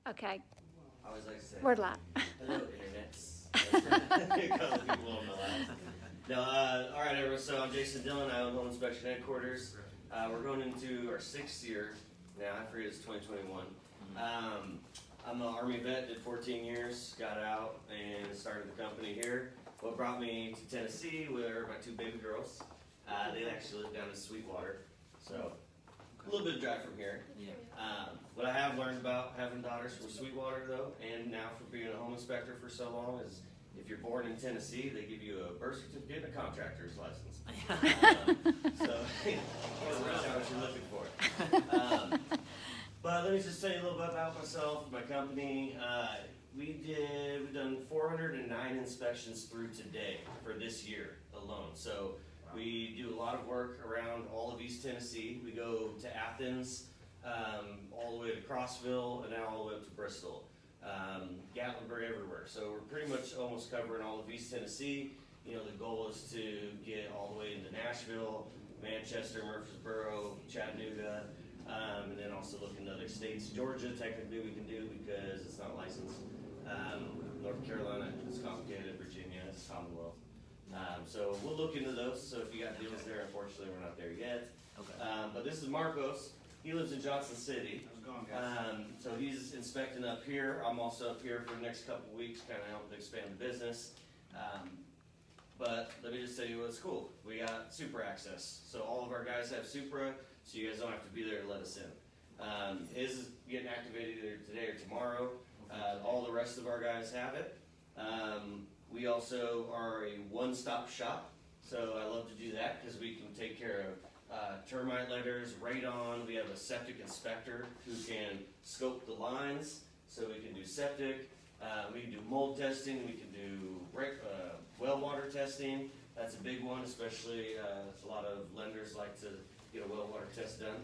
Okay, I always like to say, word live. hello, internets. A couple people on the line. No, all right, everyone. So I'm Jason Dillon. I own Home Inspection Headquarters. We're going into our 6th year now. I forget it's 2021. I'm an Army vet, did 14 years, got out, and started the company here. What brought me to Tennessee were my 2 baby girls. They actually live down in Sweetwater, so a little bit of drive from here. What I have learned about having daughters from Sweetwater, though, and now for being a home inspector for so long, is if you're born in Tennessee, they give you a birth certificate and a contractor's license. So that's what you're looking for. But let me just tell you a little bit about myself, my company. We've done 409 inspections through today for this year alone. So we do a lot of work around all of East Tennessee. We go to Athens, all the way to Crossville, and now all the way up to Bristol. Gatlinburg, everywhere. So we're pretty much almost covering all of East Tennessee. You know, the goal is to get all the way into Nashville, Manchester, Murfreesboro, Chattanooga, and then also look into other states. Georgia, technically we can do because it's not licensed. North Carolina, it's complicated. Virginia, it's Commonwealth. So we'll look into those. So if you got deals there, unfortunately we're not there yet. Okay. But this is Marcos. He lives in Johnson City. How's it going, guys? So he's inspecting up here. I'm also up here for the next couple of weeks, kind of helping expand the business. But let me just tell you what's cool. We got Supra access. So all of our guys have Supra, so you guys don't have to be there to let us in. His is getting activated either today or tomorrow. All the rest of our guys have it. We also are a one-stop shop. So I love to do that because we can take care of termite letters, radon. We have a septic inspector who can scope the lines, so we can do septic. We can do mold testing. We can do well water testing. That's a big one, especially a lot of lenders like to get a well water test done.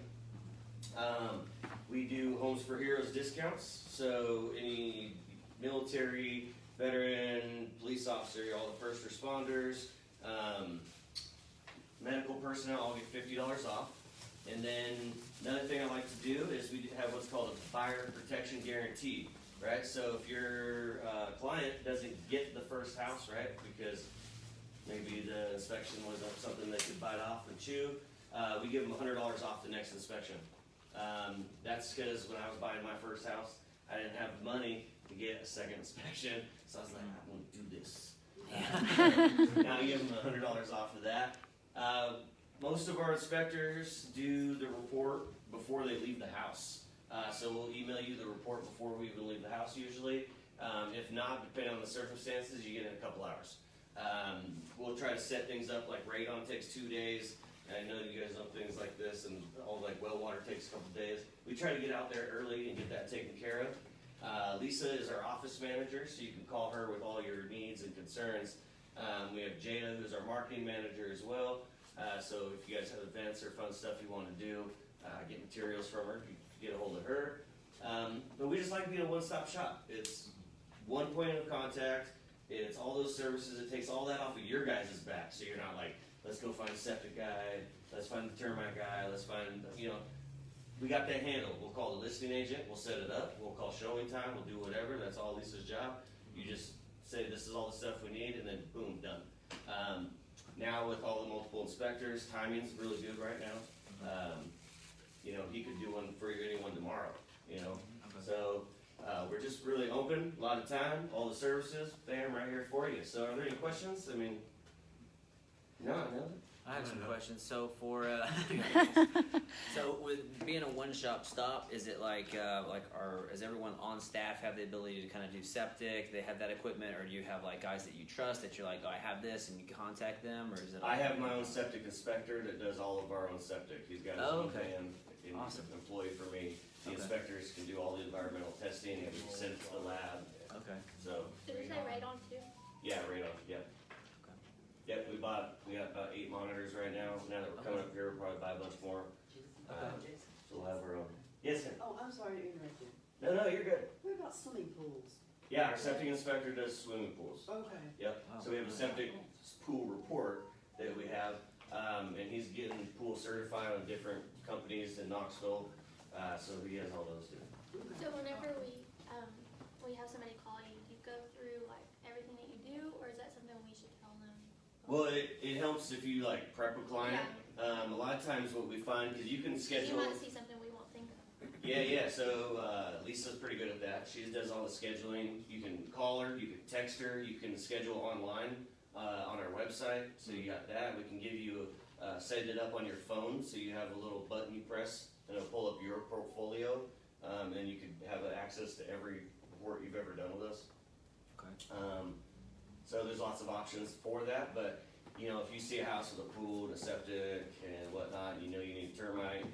We do Homes for Heroes discounts, so any military, veteran, police officer, all the first responders, medical personnel all get $50 off. And then another thing I like to do is we have what's called a fire protection guarantee, right? So if your client doesn't get the first house, right, because maybe the inspection wasn't something they could bite off and chew, we give them $100 off the next inspection. That's because when I was buying my first house, I didn't have the money to get a second inspection, so I was like, I'm going to do this. Now I give them $100 off of that. Most of our inspectors do the report before they leave the house. So we'll email you the report before we even leave the house usually. If not, depending on the circumstances, you get it in a couple hours. We'll try to set things up like radon takes 2 days. I know you guys know things like this, and all like well water takes a couple days. We try to get out there early and get that taken care of. Lisa is our office manager, so you can call her with all your needs and concerns. We have Jada, who's our marketing manager as well. So if you guys have events or fun stuff you want to do, get materials from her, you can get a hold of her. But we just like being a one-stop shop. It's one point of contact. It's all those services. It takes all that off of your guys' back. So you're not like, let's go find a septic guy, let's find the termite guy, let's find, we got that handled. We'll call the listing agent, we'll set it up, we'll call showing time, we'll do whatever. That's all Lisa's job. You just say this is all the stuff we need, and then boom, done. Now with all the multiple inspectors, timing's really good right now. He could do one for anyone tomorrow, So we're just really open, a lot of time, all the services, bam, right here for you. So are there any questions? No. I have some questions. So so with being a one-shop stop, is it does everyone on staff have the ability to kind of do septic? They have that equipment, or do you have like guys that you trust that you're like, oh, I have this, and you contact them, or is it? I have my own septic inspector that does all of our own septic. He's got his own van, Awesome. Employee for me. The inspectors can do all the environmental testing, and we send it to the lab. Okay. So. Did it say radon too? Yeah, radon. Yep. Yep, we got about 8 monitors right now. Now that we're coming up here, we'll probably buy a bunch more. So we'll have our own. Yes, sir. Oh, I'm sorry to interrupt you. No, you're good. What about swimming pools? Yeah, our septic inspector does swimming pools. Okay. Yep. So we have a septic pool report that we have, and he's getting pool certified on different companies in Knoxville. So he has all those too. So whenever we Well, it helps if you like prep a client. A lot of times what we find, because you can You schedule. might see something we won't think of. Yeah. So Lisa's pretty good at that. She does all the scheduling. You can call her, you can text her, you can schedule online on our website. So you got that. We can give you set it up on your phone, so you have a little button you press and it'll pull up your portfolio, and you can have access to every report you've ever done with us. Okay. So there's lots of options for that, but you know, if you see a house with a pool and a septic and whatnot, you know you need termite,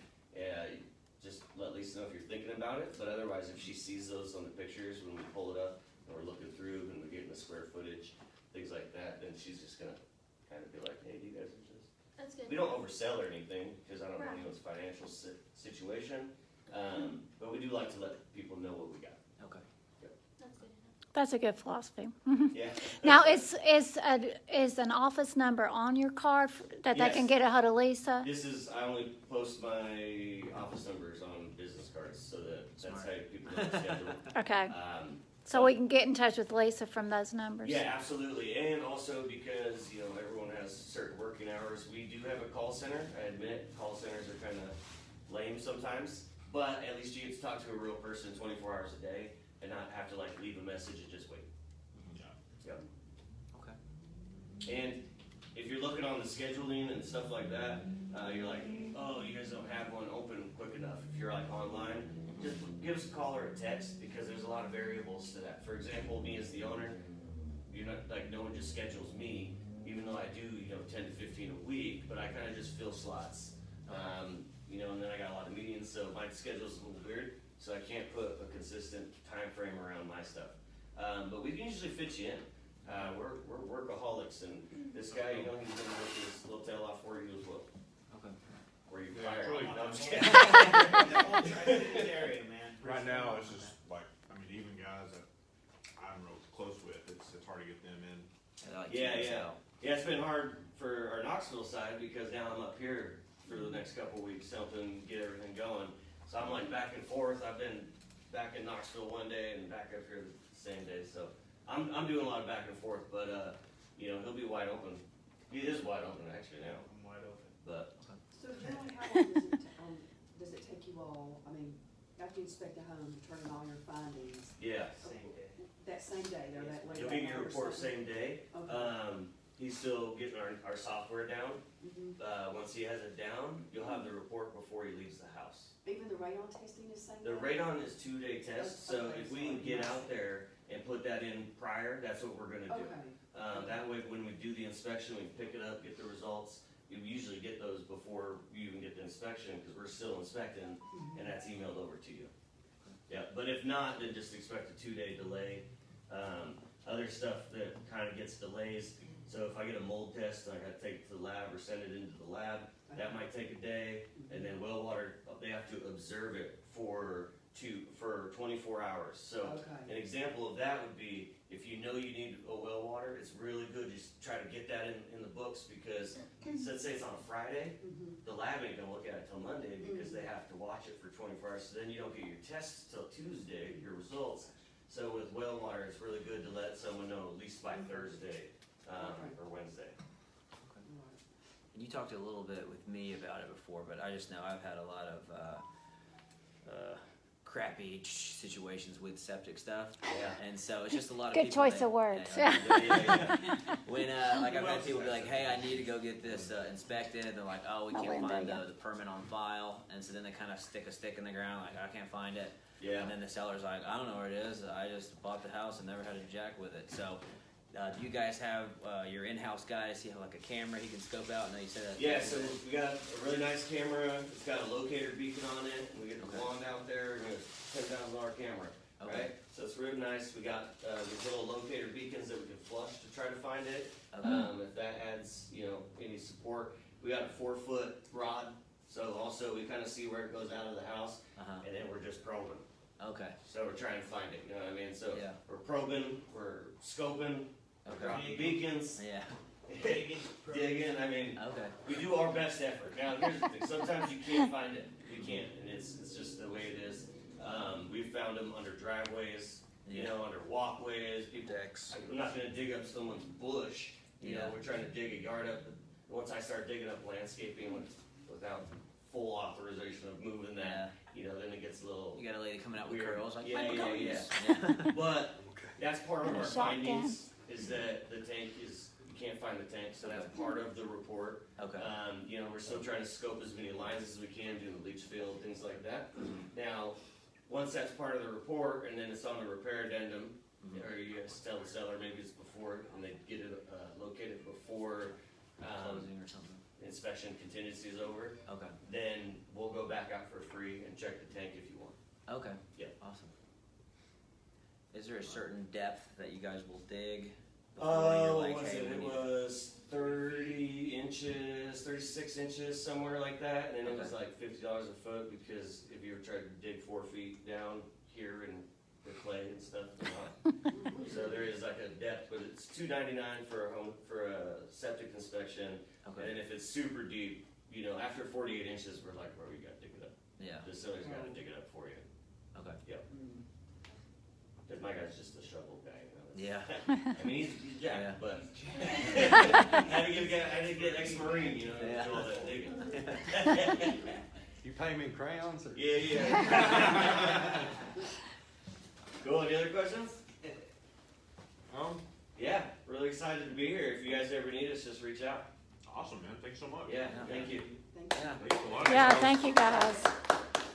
just let Lisa know if you're thinking about it. But otherwise, if she sees those on the pictures when we pull it up and we're looking through and we're getting the square footage, things like that, then she's just gonna kind of be like, hey, you guys are just. That's good. We don't oversell or anything because I don't know Right. anyone's financial situation, but we do like to let people know what we got. Okay. That's good enough. That's a good philosophy. Yeah. Now, is an office number on your card that they can Yes. get a hold of Lisa? I only post my office numbers on business cards so that's Smart. how people know the schedule. Okay, Um, so we can get in touch with Lisa from those numbers? Yeah, absolutely. And also because, you know, everyone has certain working hours, we do have a call center. I admit call centers are kind of lame sometimes, but at least you get to talk to a real person 24 hours a day and not have to like leave a message and just wait. Yep. Okay. And if you're looking on the scheduling and stuff like that, you're like, oh, you guys don't have one open quick enough. If you're like online, just give us a call or a text because there's a lot of variables to that. For example, me as the owner, you're not like no one just schedules me, even though I do, 10 to 15 a week, but I kind of just fill slots. And then I got a lot of meetings, so my schedule's a little weird, so I can't put a consistent time frame around my stuff. But we can usually fit you in. We're workaholics, and this guy, he's gonna work his little tail off for you as well. Okay. Where you Yeah, fire. really No, I'm just not. kidding. That whole tri-state area, man. Right now, it's just like, even guys that I'm real close with, it's hard to get them in. Yeah. It's been hard for our Knoxville side because now I'm up here for the next couple of weeks helping get everything going. So I'm like back and forth. I've been back in Knoxville one day and back up here the same day. So I'm doing a lot of back and forth, but he'll be wide open. He is wide open actually now. I'm wide open. But So generally, how long does it take you all, after you inspect a home, to turn in all your findings? yeah, Same day. That same day, they're that late? you'll get your report same day. Okay. He's still getting our software down. Mhm. Once he has it down, you'll have the report before he leaves the house. Even the radon testing is same day? The radon is 2-day test, so Okay, if we can get out there and put that in prior, that's what we're gonna do. Okay. That way, when we do the inspection, we can pick it up, get the results. You usually get those before you even get the inspection, because we're still inspecting, Mhm. and that's emailed over to you. Yeah, but if not, then just expect a 2-day delay. Other stuff that kind of gets delays, so if I get a mold test and I gotta take it to the lab or send it into the lab, that might take a day. And then well water, they have to observe it for 24 hours. So Okay. an example of that would be if you know you need a well water, it's really good just try to get that in the books because let's say it's on a Friday, Mhm. the lab ain't gonna look at it till Monday because they have to watch it for 24 hours. So then you don't get your tests till Tuesday, your results. So with well water, it's really good to let someone know at least by Thursday or Wednesday. Right. And you talked a little bit with me about it before, but I just know I've had a lot of crappy situations with septic stuff, Yeah. and so it's just a lot of Good people choice that- of words. Yeah, Yeah. when like I've had people be like, "Hey, I need to go get this inspected," and they're like, "Oh, we can't Melinda, find yeah. the permit on file," and so then they kind of stick a stick in the ground, like I can't find it. Yeah. And then the seller's like, I don't know where it is. I just bought the house and never had a jack with it. So, do you guys have your in-house guys? He have like a camera he can scope out? I know you said that. Yeah, so we got a really nice camera. It's got a locator beacon on it. And we get the Okay. wand out there and it's a $10,000 camera. Okay. Right? So it's really nice. We got these little locator beacons that we can flush to try to find it. Okay. If that adds, any support. We got a 4-foot rod. So also we kind of see where it goes out of the house. Uh-huh. And then we're just probing. Okay. So we're trying to find it, you know what I mean? So Yeah. we're probing, we're scoping, we're Okay. dropping beacons, Yeah. digging. I mean, Okay. we do our best effort. Now, here's the thing. Sometimes you can't find it. You can't, and it's just the way it is. We've found them under driveways, Yeah. under walkways. People, Decks. I'm not going to dig up someone's bush You know, Yeah. we're trying to dig a yard up. Once I start digging up landscaping without full authorization of moving that, you know, then it gets a little. You got a lady coming out with Weird. curls like Yeah, "My yeah, begonias." But that's part of our Shotgun. findings, is that the tank is, you can't find the tank, so that's part of the report. Okay. You know, we're still trying to scope as many lines as we can, do the leach field, things like that. Now, once that's part of the report, and then it's on the repair addendum, or you guys tell the seller, maybe it's before, and they get it, located before, Closing or something. inspection contingency is over, Okay. then we'll go back out for free and check the tank if you want. Okay. Yeah. Awesome. Is there a certain depth that you guys will dig? before you're like, What was "Hey, it? we It need-" was 30 inches, 36 inches, somewhere like that, and then it was Okay. like $50 a foot, because if you were trying to dig 4 feet down here and the clay and stuff, so there is like a depth, but it's $2.99 for a septic inspection, and Okay. then if it's super deep, you know, after 48 inches, we're like, bro, you gotta dig it up. Yeah. The facility's gotta dig it up for you. Okay. Cause my guy's just a shovel guy, you know. Yeah. I mean, he's jacked, Yeah. but I had to get ex-marine, you know, to Yeah. do all that digging. You pay him in crayons or? Yeah. Cool, any other questions? Yeah, really excited to be here. If you guys ever need us, just reach out. Awesome, man, thanks so much. Yeah, thank you. Thank you. Yeah. Thanks a lot. Yeah, thank you guys.